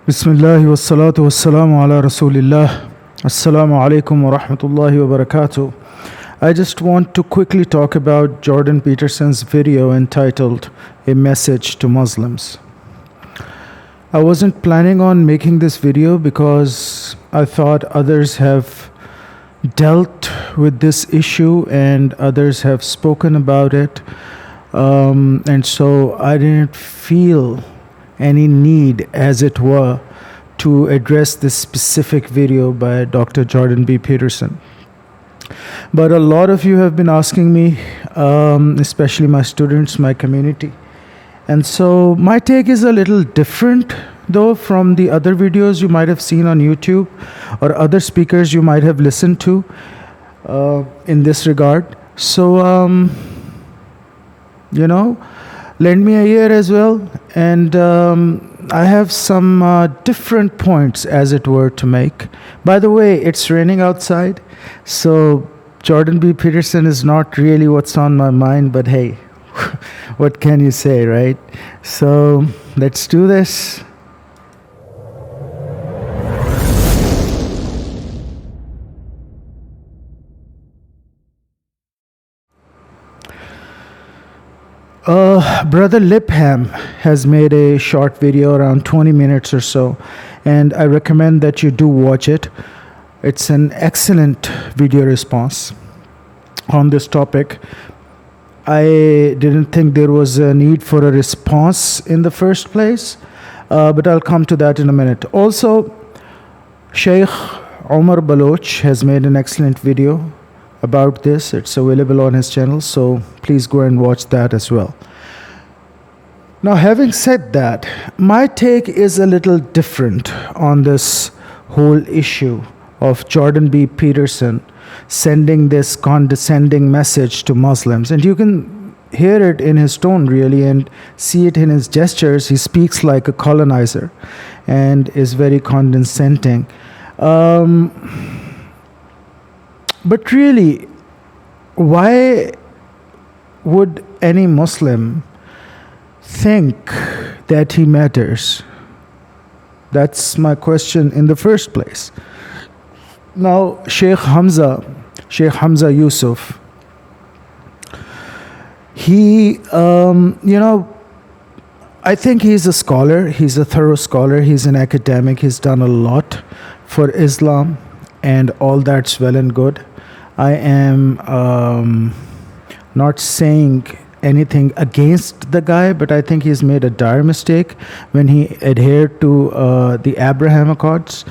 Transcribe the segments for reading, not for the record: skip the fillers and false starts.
Bismillah wa salatu wa salamu ala Rasulillah. Assalamu alaikum wa rahmatullahi wa barakatuh. I just want to quickly talk about Jordan Peterson's video entitled A Message to Muslims. I wasn't planning on making this video because I thought others have dealt with this issue and others have spoken about it. And so I didn't feel any need, as it were, to address this specific video by Dr. Jordan B. Peterson. But a lot of you have been asking me, especially my students, my community. And so my take is a little different, though, from the other videos you might have seen on YouTube or other speakers you might have listened to in this regard. So, lend me a ear as well. And I have some different points, as it were, to make. By the way, it's raining outside, so Jordan B. Peterson is not really what's on my mind, but hey, what can you say, right? So let's do this. Brother Lipham has made a short video around 20 minutes or so, and I recommend that you do watch it. It's an excellent video response on this topic. I didn't think there was a need for a response in the first place, but I'll come to that in a minute. Also, Sheikh Omar Baloch has made an excellent video about this. It's available on his channel, so please go and watch that as well. Now, having said that, my take is a little different on this whole issue of Jordan B. Peterson sending this condescending message to Muslims. And you can hear it in his tone, really, and see it in his gestures. He speaks like a colonizer and is very condescending. But really, why would any Muslim think that he matters? That's my question in the first place. Now, Sheikh Hamza Yusuf, he, I think he's a scholar. He's a thorough scholar. He's an academic. He's done a lot for Islam, and all that's well and good. I am not saying anything against the guy, but I think he's made a dire mistake when he adhered to the Abraham Accords.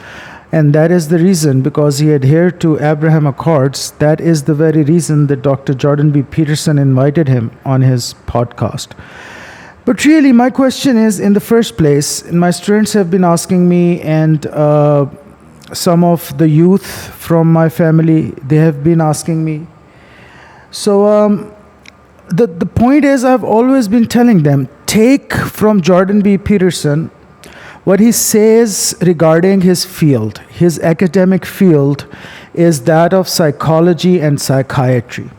And that is the reason, because he adhered to Abraham Accords, that is the very reason that Dr. Jordan B. Peterson invited him on his podcast. But really, my question is, in the first place, and my students have been asking me, and some of the youth from my family, they have been asking me. So the point is, I've always been telling them, take from Jordan B. Peterson what he says regarding his field. His academic field is that of psychology and psychiatry.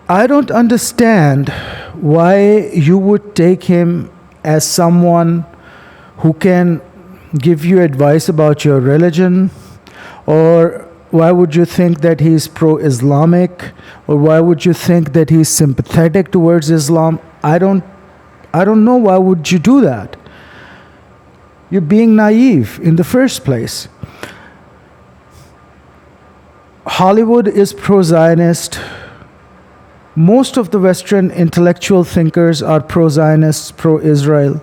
I don't understand why you would take him as someone who can give you advice about your religion, or why would you think that he's pro-Islamic, or why would you think that he's sympathetic towards Islam? I don't know why would you do that. You're being naive in the first place. Hollywood is pro-Zionist. Most of the Western intellectual thinkers are pro-Zionists, pro-Israel.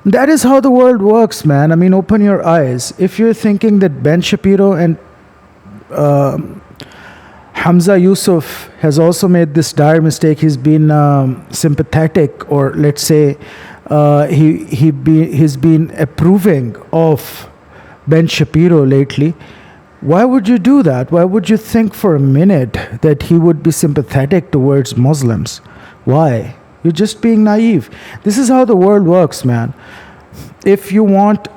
That is how the world works, man. I mean, open your eyes. If you're thinking that Ben Shapiro and Hamza Yusuf has also made this dire mistake, he's been sympathetic, or let's say he's been approving of Ben Shapiro lately, why would you do that? Why would you think for a minute that he would be sympathetic towards Muslims? Why? You're just being naive. This is how the world works, man. If you want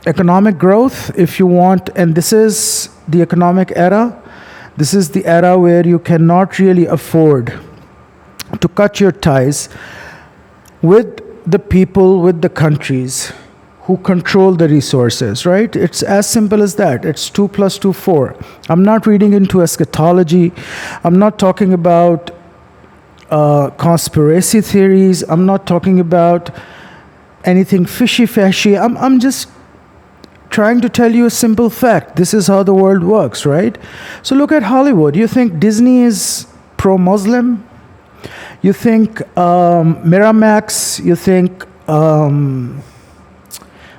economic growth, and this is the economic era, this is the era where you cannot really afford to cut your ties with the people with the countries who control the resources, right? It's as simple as that. It's 2 plus 2, 4. I'm not reading into eschatology. I'm not talking about conspiracy theories. I'm not talking about anything fishy-fashy. I'm just trying to tell you a simple fact. This is how the world works, right? So look at Hollywood. You think Disney is pro-Muslim? You think Miramax? You think...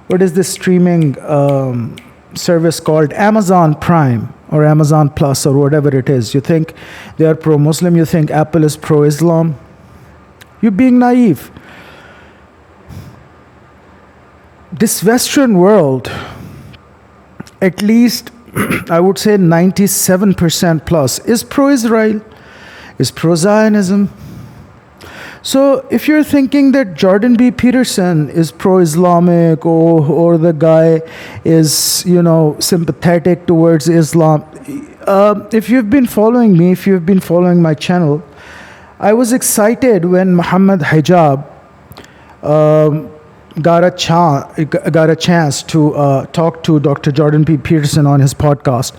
what is this streaming service called? Amazon Prime or Amazon Plus or whatever it is. You think they are pro-Muslim? You think Apple is pro-Islam? You're being naive. This Western world, at least I would say 97% plus, is pro-Israel, is pro-Zionism. So if you're thinking that Jordan B. Peterson is pro-Islamic or the guy is, sympathetic towards Islam, if you've been following me, if you've been following my channel, I was excited when Muhammad Hijab got a chance to talk to Dr. Jordan B. Peterson on his podcast,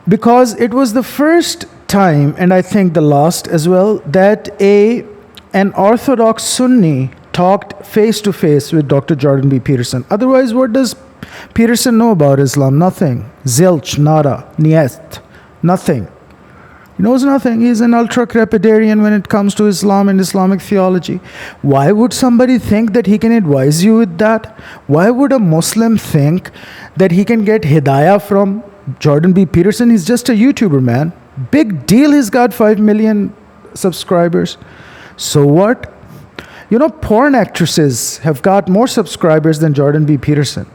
because it was the first time, and I think the last as well, that an Orthodox Sunni talked face-to-face with Dr. Jordan B. Peterson. Otherwise, what does Peterson know about Islam? Nothing. Zilch, nada, niet, nothing. He knows nothing. He's an ultra-crepidarian when it comes to Islam and Islamic theology. Why would somebody think that he can advise you with that? Why would a Muslim think that he can get hidayah from Jordan B. Peterson? He's just a YouTuber, man. Big deal, he's got 5 million subscribers. So what? Porn actresses have got more subscribers than Jordan B. Peterson.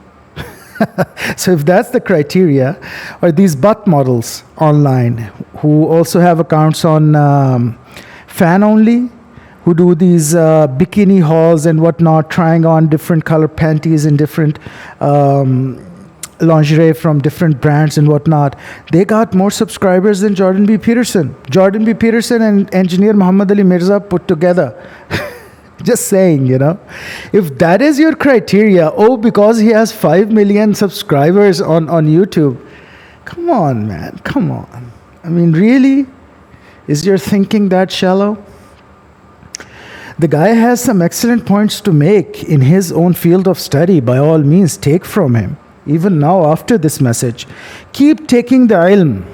So if that's the criteria, or these butt models online who also have accounts on Fan Only, who do these bikini hauls and whatnot, trying on different color panties and different lingerie from different brands and whatnot, they got more subscribers than Jordan B. Peterson. Jordan B. Peterson and engineer Muhammad Ali Mirza put together. Just saying, If that is your criteria, because he has 5 million subscribers on YouTube. Come on, man. Come on. I mean, really? Is your thinking that shallow? The guy has some excellent points to make in his own field of study. By all means, take from him. Even now, after this message, keep taking the ilm.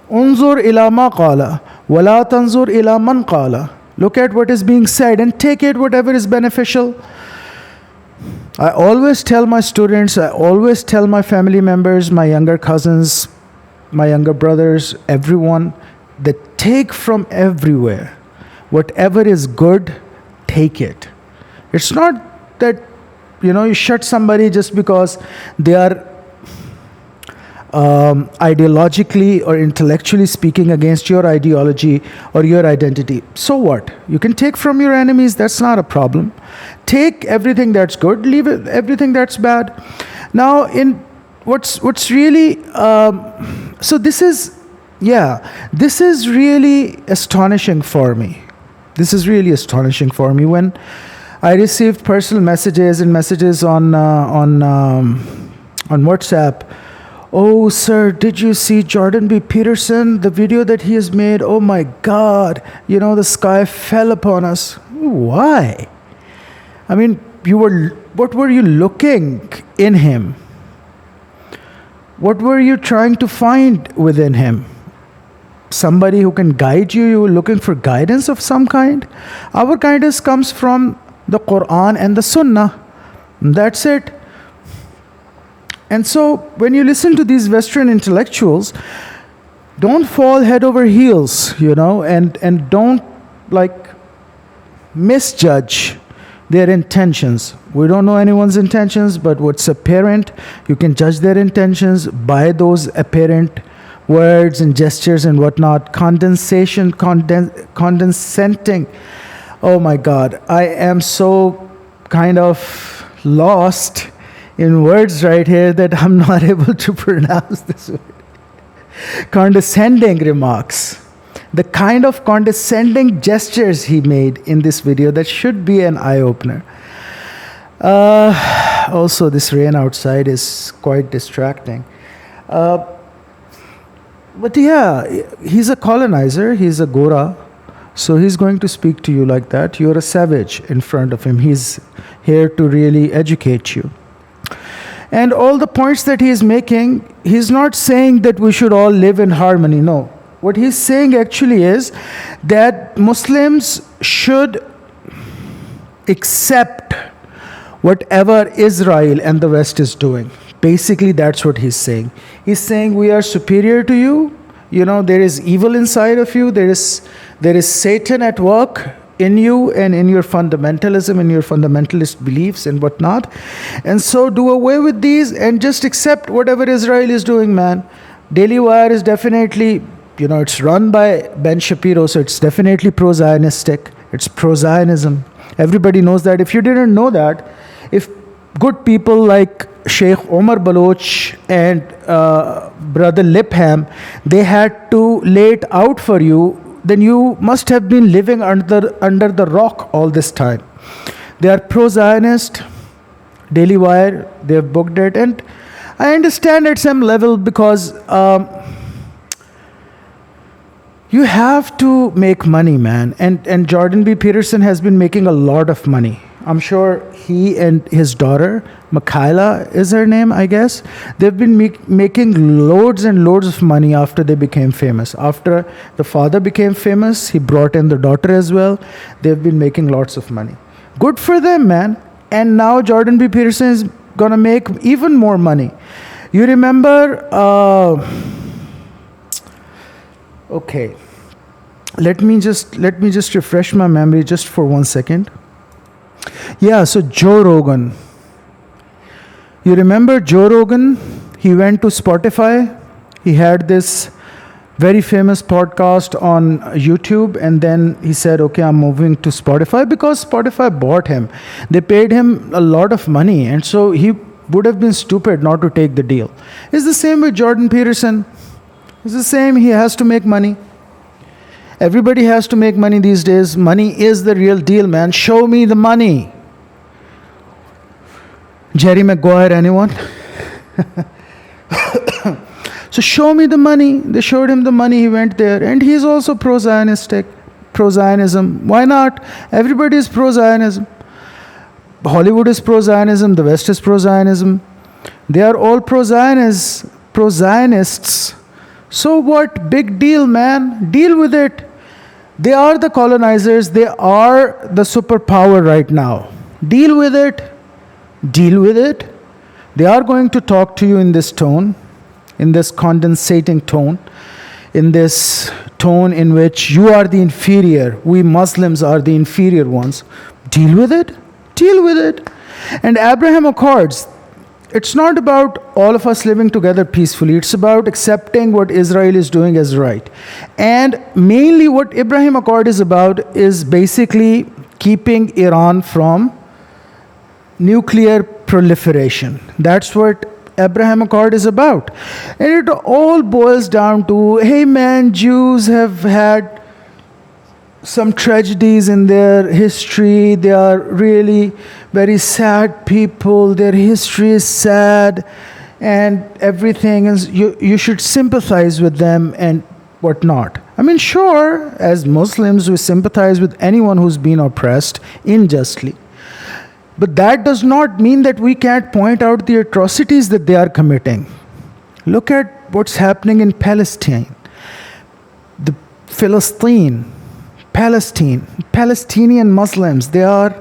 Unzur ila ma qala, wala tanzur ila man qala. Look at what is being said and take it whatever is beneficial. I always tell my students, I always tell my family members, my younger cousins, my younger brothers, everyone, that take from everywhere. Whatever is good, take it. It's not that you shut somebody just because they are ideologically or intellectually speaking against your ideology or your identity. So what? You can take from your enemies. That's not a problem. Take everything that's good, leave everything that's bad. Now, in what's really so this is really astonishing for me. This is really astonishing for me when I received personal messages and messages on WhatsApp. Oh, sir, did you see Jordan B. Peterson, the video that he has made? Oh, my God, the sky fell upon us. Why? I mean, what were you looking in him? What were you trying to find within him? Somebody who can guide you? You were looking for guidance of some kind? Our guidance comes from the Quran and the Sunnah. That's it. And so when you listen to these Western intellectuals, don't fall head over heels, and don't misjudge their intentions. We don't know anyone's intentions, but what's apparent, you can judge their intentions by those apparent words and gestures and whatnot. Condescenting. Oh my God, I am so kind of lost in words right here that I'm not able to pronounce this word. Condescending remarks. The kind of condescending gestures he made in this video, that should be an eye-opener. Also, this rain outside is quite distracting. Uh, but yeah, he's a colonizer, he's a Gora, so he's going to speak to you like that. You're a savage in front of him. He's here to really educate you. And all the points that he is making, he's not saying that we should all live in harmony. No. What he's saying actually is that Muslims should accept whatever Israel and the West is doing. Basically, that's what he's saying. He's saying we are superior to you. You know, there is evil inside of you. There is Satan at work in you and in your fundamentalism and your fundamentalist beliefs and whatnot. And so do away with these and just accept whatever Israel is doing, man. Daily Wire is definitely, it's run by Ben Shapiro, so it's definitely pro-Zionistic. It's pro-Zionism. Everybody knows that. If you didn't know that, if good people like Sheikh Omar Baloch and Brother Lipham, they had to lay it out for you, then you must have been living under the rock all this time. They are pro-Zionist, Daily Wire, they have booked it. And I understand at some level because you have to make money, man. And Jordan B. Peterson has been making a lot of money. I'm sure he and his daughter, Michaela is her name, I guess. They've been making loads and loads of money after they became famous. After the father became famous, he brought in the daughter as well. They've been making lots of money. Good for them, man. And now Jordan B. Peterson is going to make even more money. You remember... okay. Let me just refresh my memory just for 1 second. Yeah, so Joe Rogan. You remember Joe Rogan? He went to Spotify. He had this very famous podcast on YouTube, and then he said, okay, I'm moving to Spotify because Spotify bought him. They paid him a lot of money, and so he would have been stupid not to take the deal. It's the same with Jordan Peterson. It's the same. He has to make money. Everybody has to make money these days. Money is the real deal, man. Show me the money. Jerry Maguire, anyone? So show me the money. They showed him the money. He went there. And he's also pro-Zionistic, pro-Zionism. Why not? Everybody is pro-Zionism. Hollywood is pro-Zionism. The West is pro-Zionism. They are all pro-Zionists. So what? Big deal, man. Deal with it. They are the colonizers. They are the superpower right now. Deal with it. Deal with it. They are going to talk to you in this tone, in this condensating tone, in this tone in which you are the inferior. We Muslims are the inferior ones. Deal with it. Deal with it. And Abraham Accords, it's not about all of us living together peacefully. It's about accepting what Israel is doing as right. And mainly what Abraham Accord is about is basically keeping Iran from nuclear proliferation. That's what Abraham Accord is about. And it all boils down to, hey man, Jews have had some tragedies in their history. They are really very sad people. Their history is sad and everything. And you should sympathize with them and whatnot. I mean, sure, as Muslims, we sympathize with anyone who's been oppressed unjustly. But that does not mean that we can't point out the atrocities that they are committing. Look at what's happening in Palestine. Palestinian Muslims, they are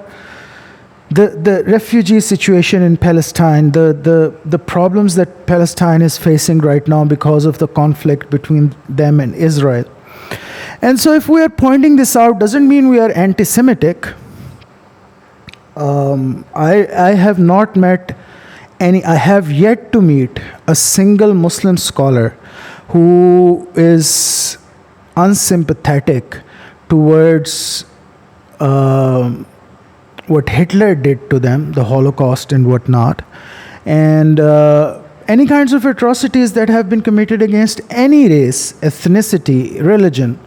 the refugee situation in Palestine, the problems that Palestine is facing right now because of the conflict between them and Israel. And so if we are pointing this out, doesn't mean we are anti-Semitic. I have yet to meet a single Muslim scholar who is unsympathetic towards what Hitler did to them, the Holocaust and whatnot, and any kinds of atrocities that have been committed against any race, ethnicity, religion.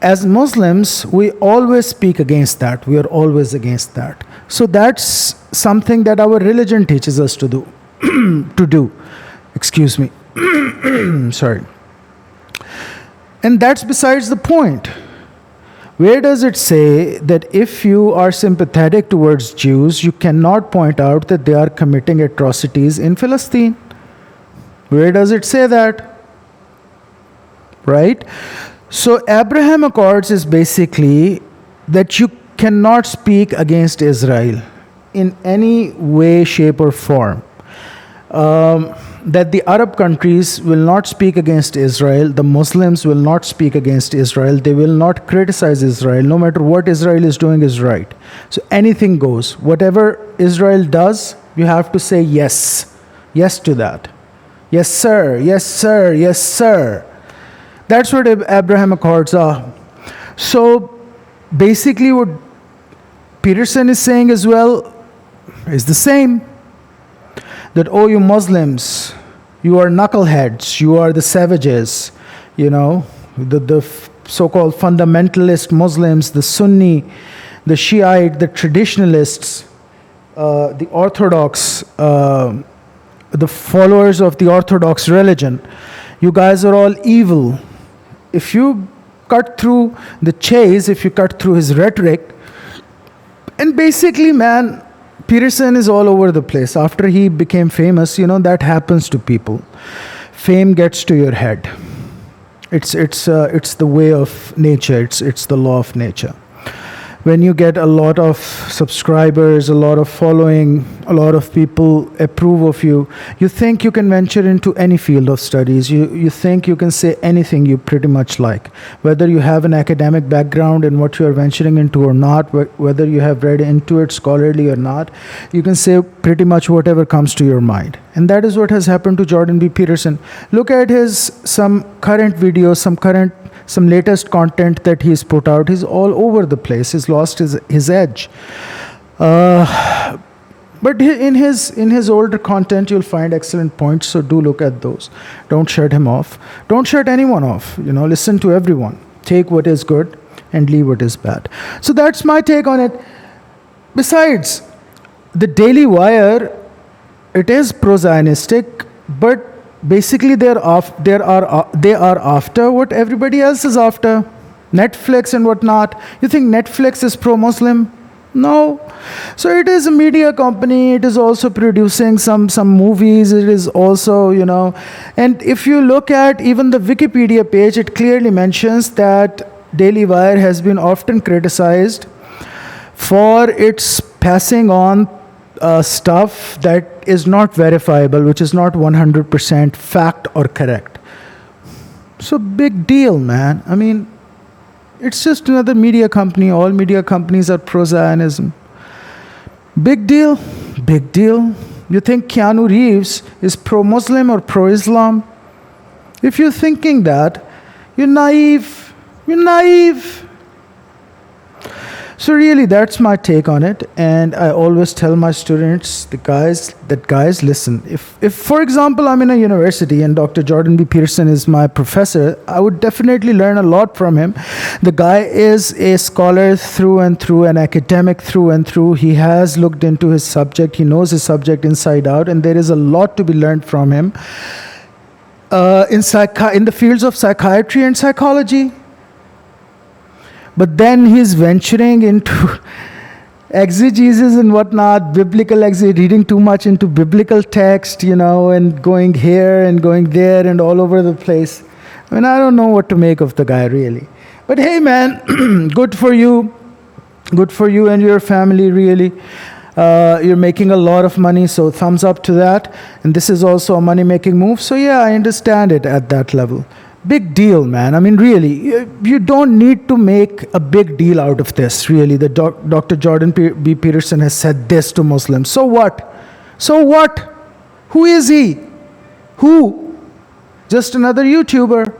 as Muslims, we always speak against that. We are always against that. So that's something that our religion teaches us to do. to do. Excuse me. Sorry. And that's besides the point. Where does it say that if you are sympathetic towards Jews, you cannot point out that they are committing atrocities in Palestine? Where does it say that? Right? So Abraham Accords is basically that you cannot speak against Israel in any way, shape, or form. That the Arab countries will not speak against Israel, the Muslims will not speak against Israel, they will not criticize Israel, no matter what Israel is doing is right. So anything goes. Whatever Israel does, you have to say yes. Yes to that. Yes, sir. Yes, sir. Yes, sir. That's what Abraham Accords are. So basically what Peterson is saying as well is the same. That, oh, you Muslims, you are knuckleheads, you are the savages, the so-called fundamentalist Muslims, the Sunni, the Shiite, the traditionalists, the Orthodox, the followers of the Orthodox religion. You guys are all evil. If you cut through the chase, if you cut through his rhetoric, and basically, man, Peterson is all over the place. After he became famous, that happens to people. Fame gets to your head. It's the way of nature. It's the law of nature. When you get a lot of subscribers, a lot of following, a lot of people approve of you, you think you can venture into any field of studies. You think you can say anything you pretty much like. Whether you have an academic background in what you are venturing into or not, whether you have read into it scholarly or not, you can say pretty much whatever comes to your mind. And that is what has happened to Jordan B. Peterson. Look at some current videos, some latest content that he's put out. He's all over the place. He's lost his edge. But in his older content, you'll find excellent points. So do look at those. Don't shut him off. Don't shut anyone off. Listen to everyone. Take what is good and leave what is bad. So that's my take on it. Besides, the Daily Wire, it is pro-Zionistic, but basically they are after what everybody else is after. Netflix and whatnot. You think Netflix is pro-Muslim? No. So it is a media company. It is also producing some movies. It is also, and if you look at even the Wikipedia page, it clearly mentions that Daily Wire has been often criticized for its passing on stuff that is not verifiable, which is not 100% fact or correct. So big deal, man. I mean, it's just another media company. All media companies are pro-Zionism. Big deal. Big deal. You think Keanu Reeves is pro-Muslim or pro-Islam? If you're thinking that, you're naive. You're naive. So really, that's my take on it. And I always tell my students, guys, listen, if for example, I'm in a university and Dr. Jordan B. Peterson is my professor, I would definitely learn a lot from him. The guy is a scholar through and through, an academic through and through. He has looked into his subject. He knows his subject inside out, and there is a lot to be learned from him in the fields of psychiatry and psychology. But then he's venturing into exegesis and whatnot, biblical reading too much into biblical text, and going here and going there and all over the place. I mean, I don't know what to make of the guy, really. But hey, man, good for you. Good for you and your family, really. You're making a lot of money, so thumbs up to that. And this is also a money-making move. So yeah, I understand it at that level. Big deal, man. I mean, really, you don't need to make a big deal out of this, really. The Dr. Jordan B. Peterson has said this to Muslims. So what? So what? Who is he? Who? Just another YouTuber.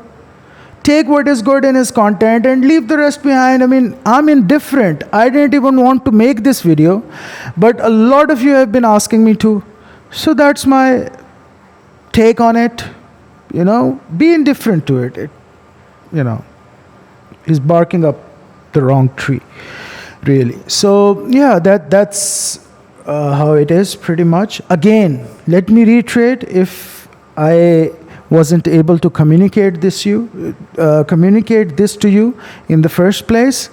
Take what is good in his content and leave the rest behind. I mean, I'm indifferent. I didn't even want to make this video, but a lot of you have been asking me to. So that's my take on it. Be indifferent to it. He's barking up the wrong tree, really. So yeah, that's how it is pretty much. Again, let me reiterate, if I wasn't able to communicate this to you in the first place,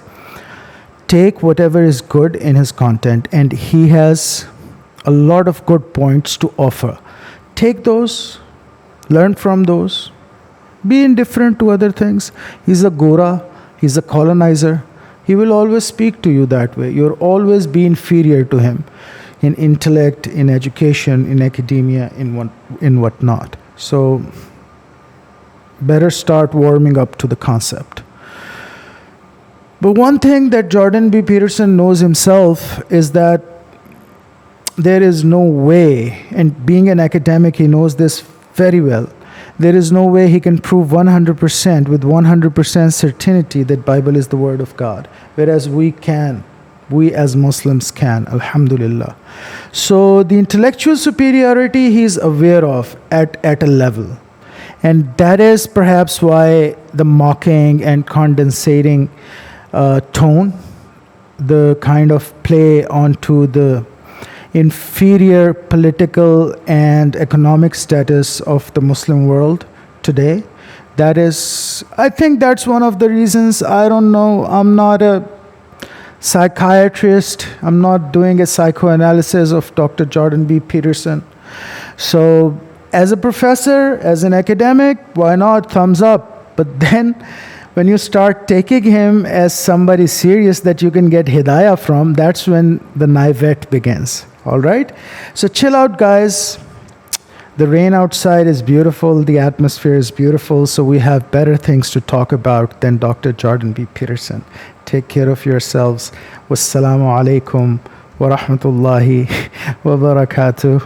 take whatever is good in his content, and he has a lot of good points to offer. Take those, learn from those, be indifferent to other things. He's a Gora, he's a colonizer. He will always speak to you that way. You'll always be inferior to him in intellect, in education, in academia, in whatnot. So better start warming up to the concept. But one thing that Jordan B. Peterson knows himself is that there is no way, and being an academic, he knows this very well, there is no way he can prove 100% with 100% certainty that Bible is the word of God, whereas we as Muslims can, alhamdulillah. So the intellectual superiority he's aware of at a level. And that is perhaps why the mocking and condensating tone, the kind of play onto the inferior political and economic status of the Muslim world today. I think that's one of the reasons. I don't know, I'm not a psychiatrist, I'm not doing a psychoanalysis of Dr. Jordan B. Peterson. So as a professor, as an academic, why not? Thumbs up. But then when you start taking him as somebody serious that you can get hidayah from, that's when the naivete begins. All right? So chill out, guys. The rain outside is beautiful. The atmosphere is beautiful. So we have better things to talk about than Dr. Jordan B. Peterson. Take care of yourselves. Wassalamu alaikum wa rahmatullahi wa barakatuh.